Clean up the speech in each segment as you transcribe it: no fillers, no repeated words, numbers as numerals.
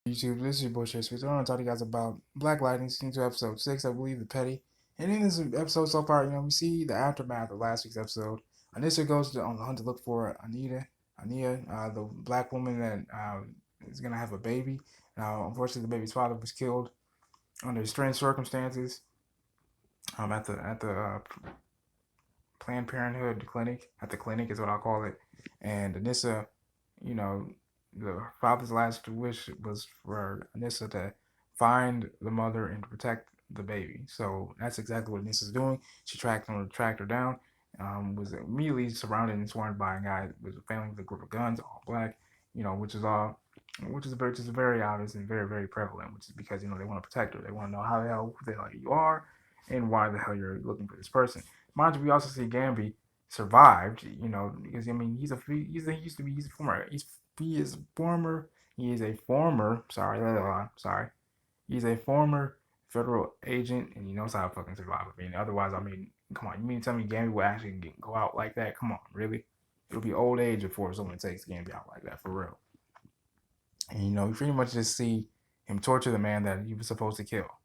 YouTube, this is your boy Chase. I want to talk to you guys about Black Lightning, season 2, episode 6, I believe, the Petty. And in this episode so far, we see the aftermath of last week's episode. Anissa goes on the hunt to look for Ania, the black woman that is going to have a baby. Now, unfortunately, the baby's father was killed under strange circumstances at the Planned Parenthood clinic. At the clinic is what I'll call it. And Anissa, you know, the father's last wish was for Anissa to find the mother and to protect the baby. So that's exactly what Anissa's doing. She tracked her down. Was immediately surrounded and swarmed by a guy with a family with a group of guns, all black. Which is very obvious and very very prevalent. Which is because they want to protect her. They want to know who the hell you are, and why the hell you're looking for this person. Mind you, we also see Gamby survived, because he is a former he's a former federal agent, and he knows how to fucking survive. Otherwise, come on, you mean to tell me Gamby will actually go out like that? Come on, really? It'll be old age before someone takes Gamby out like that, for real. And you pretty much just see him torture the man that he was supposed to kill,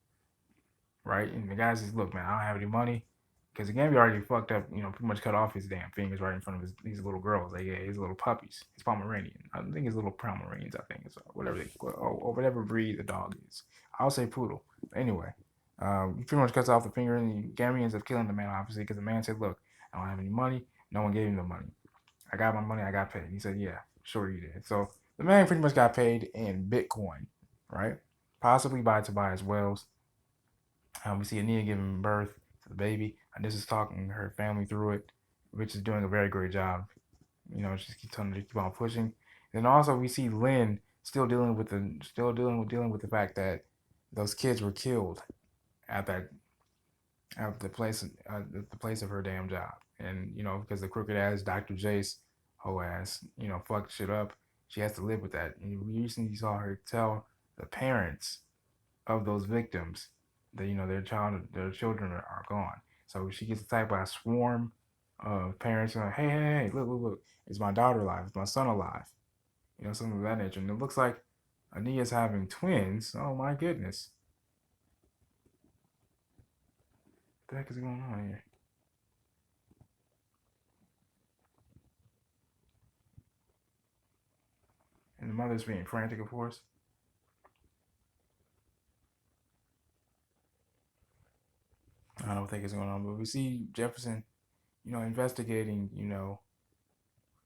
right? And the guy says, "Look, man, I don't have any money." Because the Gambia already fucked up, pretty much cut off his damn fingers right in front of these little girls. Like, yeah, his little puppies. His Pomeranian. I think his little Pomeranians, I think. It's or whatever breed the dog is. I'll say poodle. But anyway, he pretty much cuts off the finger, and Gambia ends up killing the man, obviously, because the man said, "Look, I don't have any money." No one gave him the money. I got my money, I got paid. And he said, "Yeah, sure you did." So the man pretty much got paid in Bitcoin, right? Possibly by Tobias Wells. We see Ania giving birth to the baby, and this is talking her family through it, which is doing a very great job. Just keep telling her to keep on pushing. And also we see Lynn dealing with the fact that those kids were killed at that at the place of her damn job, and because the crooked ass Dr. Jace hoe ass fucked shit up, she has to live with that. And we recently saw her tell the parents of those victims that their children are gone. So she gets attacked by a swarm of parents like, hey, look, is my daughter alive? Is my son alive? Something of that nature. And it looks like Ania's having twins. Oh my goodness. What the heck is going on here? And the mother's being frantic, of course. I don't think it's going on, but we see Jefferson, investigating,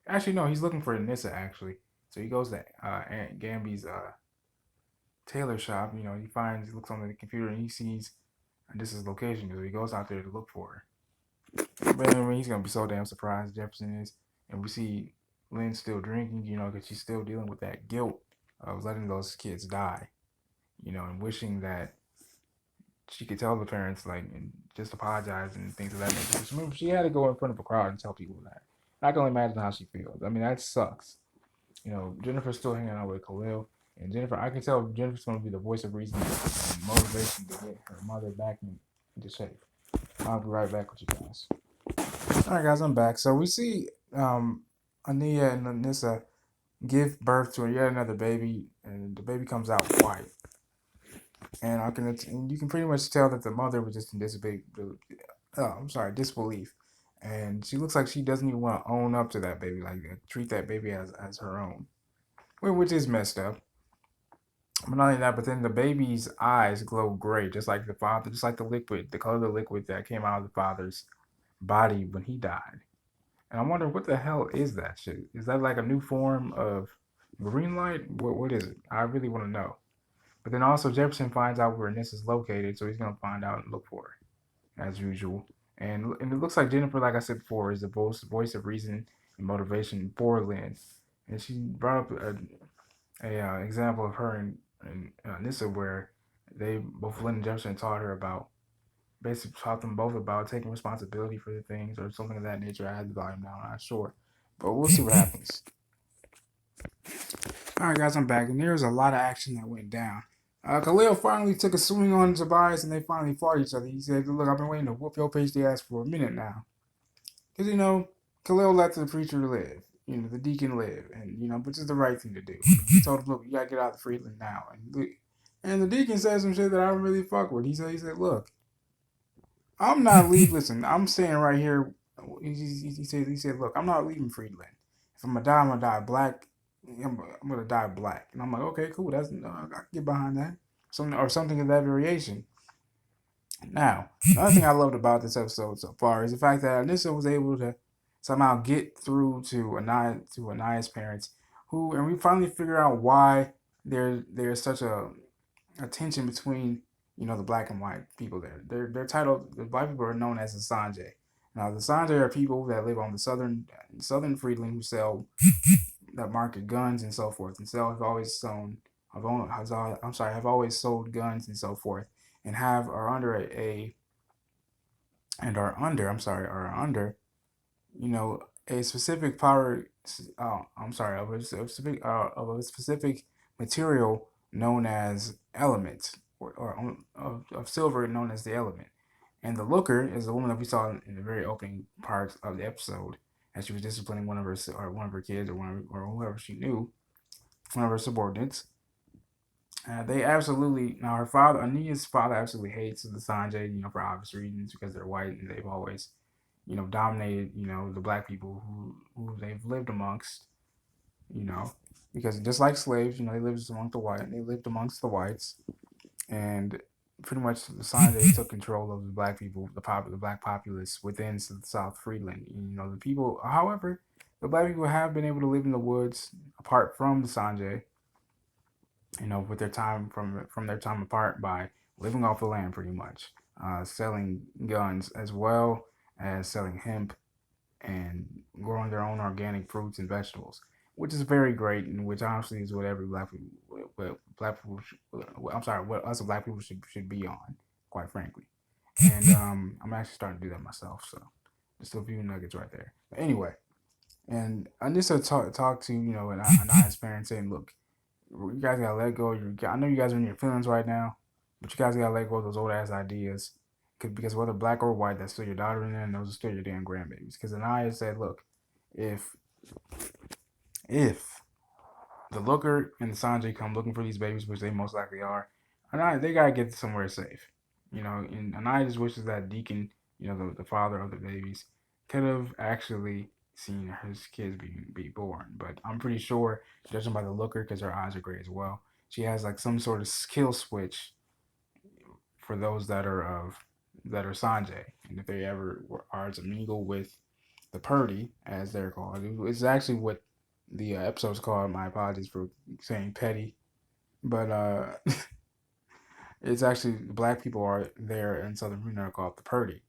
actually, no, he's looking for Anissa, actually. So he goes to Aunt Gamby's tailor shop. He looks on the computer and he sees Anissa's location. So he goes out there to look for her. But he's going to be so damn surprised, Jefferson is. And we see Lynn still drinking, because she's still dealing with that guilt of letting those kids die, and wishing that she could tell the parents, like, and just apologize and things of that nature. Remember, she had to go in front of a crowd and tell people that. I can only imagine how she feels. That sucks. Jennifer's still hanging out with Khalil, and I can tell Jennifer's going to be the voice of reason and motivation to get her mother back into shape. I'll be right back with you guys. All right, guys, I'm back. So we see Ania and Anissa give birth to yet another baby, and the baby comes out white. And you can pretty much tell that the mother was just in disbelief, and she looks like she doesn't even want to own up to that baby, like treat that baby as her own, which is messed up. But not only that, but then the baby's eyes glow gray, just like the father, just like the color of the liquid that came out of the father's body when he died. And I wonder what the hell is that shit? Is that like a new form of green light? What is it? I really want to know. But then also Jefferson finds out where Ness is located, so he's gonna find out and look for her as usual. And it looks like Jennifer, like I said before, is the voice of reason and motivation for Lynn. And she brought up a example of her and Nissa where they both Lynn and Jefferson taught her about basically taught them both about taking responsibility for the things or something of that nature. I had the volume down, I'm not sure, but we'll see what happens. All right, guys, I'm back, and there was a lot of action that went down. Khalil finally took a swing on Tobias, and they finally fought each other. He said, "Look, I've been waiting to whoop your pasty ass for a minute now." Because, Khalil let the preacher live. the deacon live, and which is the right thing to do. He told him, look, you gotta get out of Freeland now, and the deacon said some shit that I don't really fuck with. He said, look, I'm not leaving. Listen, I'm staying right here. He said, look, I'm not leaving Freeland. If I'm gonna die, I'm gonna die black. I'm gonna die black. And I'm like, okay, cool. That's I can get behind that. Something of that variation. Now, another thing I loved about this episode so far is the fact that Anissa was able to somehow get through to Anaya's parents, and we finally figure out why there's such a tension between the black and white people there. They're titled the black people are known as the Sanjay. Now the Sanjay are people that live on the southern Freeland who sell that market guns and so forth, and sell have always sold have always sold guns and so forth, and are under are under a specific power. I'm sorry, of a specific material known as element, of silver known as the element. And the looker is the woman that we saw in the very opening part of the episode, as she was disciplining one of her kids, or whoever she knew, one of her subordinates. They absolutely now her father, Ania's father, absolutely hates the Sanjay, for obvious reasons because they're white and they've always, dominated, the black people who they've lived amongst, you know, because just like slaves, they lived amongst the whites, and pretty much the Sanjay took control of the black people, the black populace within the South Freeland. The people, however, the black people have been able to live in the woods apart from the Sanjay, with their time from their time apart by living off the land pretty much, selling guns as well as selling hemp and growing their own organic fruits and vegetables, which is very great, and which honestly is what every black people, I'm sorry, what us black people should be on, quite frankly. And I'm actually starting to do that myself, so just a few nuggets right there. But anyway, and Anissa talked to Anaya's parents saying, look, you guys gotta let go. I know you guys are in your feelings right now, but you guys gotta let go of those old ass ideas. Because whether black or white, that's still your daughter, and those are still your damn grandbabies. Because Anaya said, look, if if the looker and the Sanjay come looking for these babies, which they most likely are, Anaya, they gotta get somewhere safe. And Anaya just wishes that Deacon, the father of the babies, could have actually seen his kids be born. But I'm pretty sure, judging by the looker, because her eyes are gray as well, she has like some sort of skill switch for those that are Sanjay, and if they ever are to mingle with the Perdi, as they're called, it's actually what the episode's called. My apologies for saying petty, but it's actually black people are there in Southern Freeland are called the Perdi,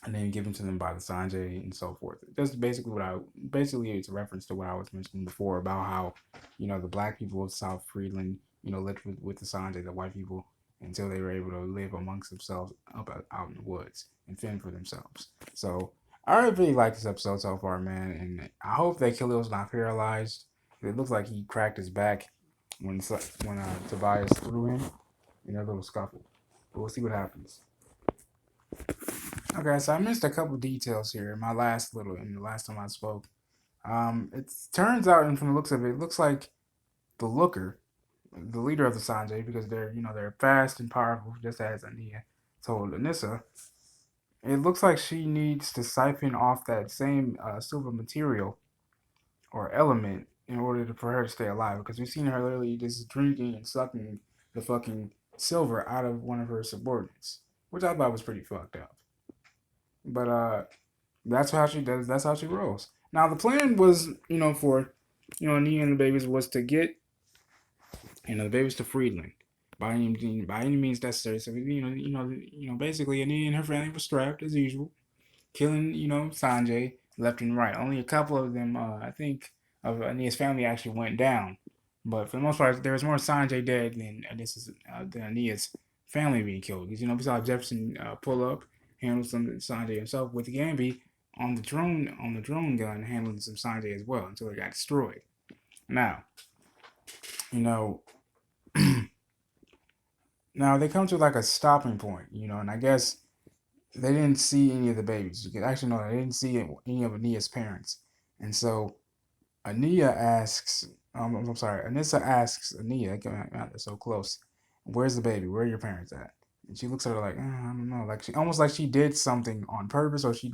and then given to them by the Sanjay and so forth. That's basically it's a reference to what I was mentioning before about how, the black people of South Freeland, lived with the Sanjay, the white people, until they were able to live amongst themselves out in the woods and fend for themselves. So I really like this episode so far, man, and I hope that Khalil's not paralyzed. It looks like he cracked his back when Tobias threw him in a little scuffle. But we'll see what happens. Okay, so I missed a couple details here. In the last time I spoke, it turns out, and from the looks of it, it looks like the looker, the leader of the Sanjay, because they're fast and powerful, just as Ania told Anissa. It looks like she needs to siphon off that same silver material or element in order for her to stay alive. Because we've seen her literally just drinking and sucking the fucking silver out of one of her subordinates, which I thought was pretty fucked up. But that's how she does. That's how she rolls. Now the plan was, for, Nia and the babies was to get, the babies to Freeland by any means necessary. So basically, Nia and her family were strapped as usual, killing, Sanjay left and right. Only a couple of them, I think, of Ania's family actually went down, but for the most part, there was more Sanjay dead than Ania's family being killed. Because we saw Jefferson pull up, handle some Sanjay himself with Gamby on the drone gun, handling some Sanjay as well until it got destroyed. Now, you know, now they come to like a stopping point, and I guess they didn't see any of the babies. Actually, no, they didn't see any of Ania's parents. And so Ania asks, I'm sorry, Anissa asks Ania, they're so close, where's the baby? Where are your parents at? And she looks at her like, I don't know, like she almost like she did something on purpose, or she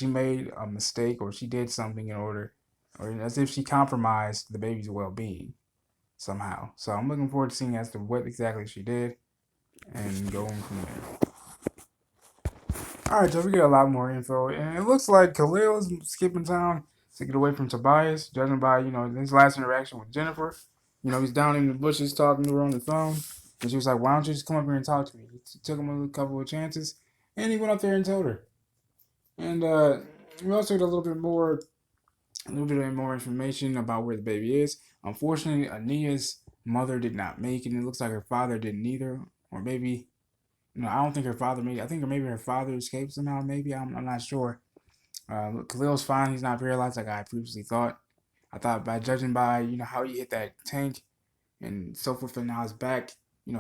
made a mistake, or she did something in order, or as if she compromised the baby's well-being somehow. So I'm looking forward to seeing as to what exactly she did and going from there. All right, so we get a lot more info, and it looks like Khalil is skipping town to get away from Tobias, judging by his last interaction with Jennifer. He's down in the bushes talking to her on the phone, and she was like, "Why don't you just come up here and talk to me?" He took him a couple of chances, and he went up there and told her. And we also get a little bit more information about where the baby is. Unfortunately, Ania's mother did not make it. And it looks like her father didn't either, or maybe no, I don't think her father made it. I think maybe her father escaped somehow. Maybe I'm not sure. Khalil's fine. He's not paralyzed like I previously thought. I thought by judging by how he hit that tank and so forth, and now his back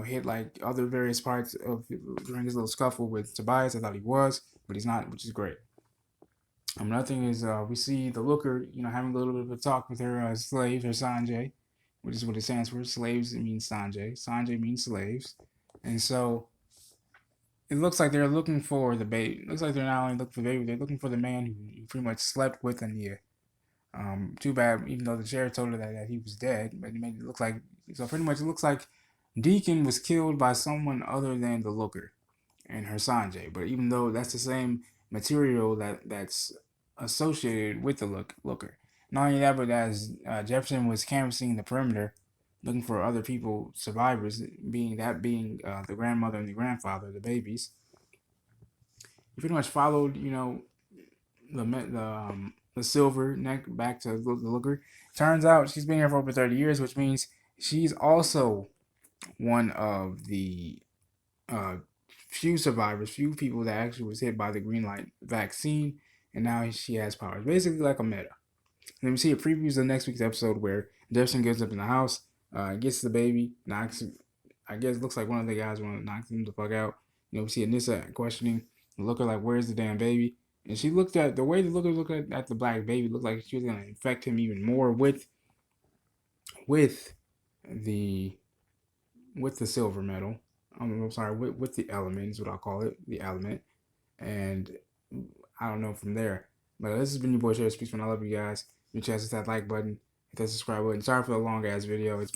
hit like other various parts of during his little scuffle with Tobias. I thought he was, but he's not, which is great. Another thing is we see the looker having a little bit of a talk with her slave, her Sanjay, which is what it stands for. Slaves, it means Sanjay. Sanjay means slaves, and so it looks like they're looking for the baby. It looks like they're not only looking for the baby, they're looking for the man who pretty much slept with Ania. Too bad, even though the sheriff told her that he was dead, but it made it look like, so pretty much it looks like Deacon was killed by someone other than the looker and her Sanjay. But even though that's the same material that's associated with the looker. Not only that, but as Jefferson was canvassing the perimeter, looking for other people, survivors, being the grandmother and the grandfather, the babies. He pretty much followed, the silver neck back to the looker. Turns out she's been here for over 30 years, which means she's also one of the uh, few people that actually was hit by the green light vaccine, and now she has powers, basically like a meta. And then we see a preview of the next week's episode where Jefferson gets up in the house, gets the baby, knocks. I guess it looks like one of the guys want to knock him the fuck out. We see Anissa questioning the looker like, "Where's the damn baby?" And she looked at the way the looker looked at the black baby, looked like she was gonna infect him even more with the with the silver metal. I'm sorry, with the element is what I'll call it, the element. And I don't know from there. But this has been your boy Sherry Speaks When I love you guys. Your chance to hit that like button, hit that subscribe button. Sorry for the long ass video. It's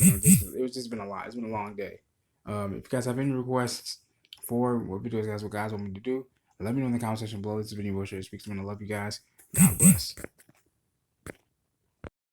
just been a lot. It's been a long day. If you guys have any requests for what videos guys want me to do, let me know in the comment section below. This has been your boy Sherry Speaks When I love you guys. God bless.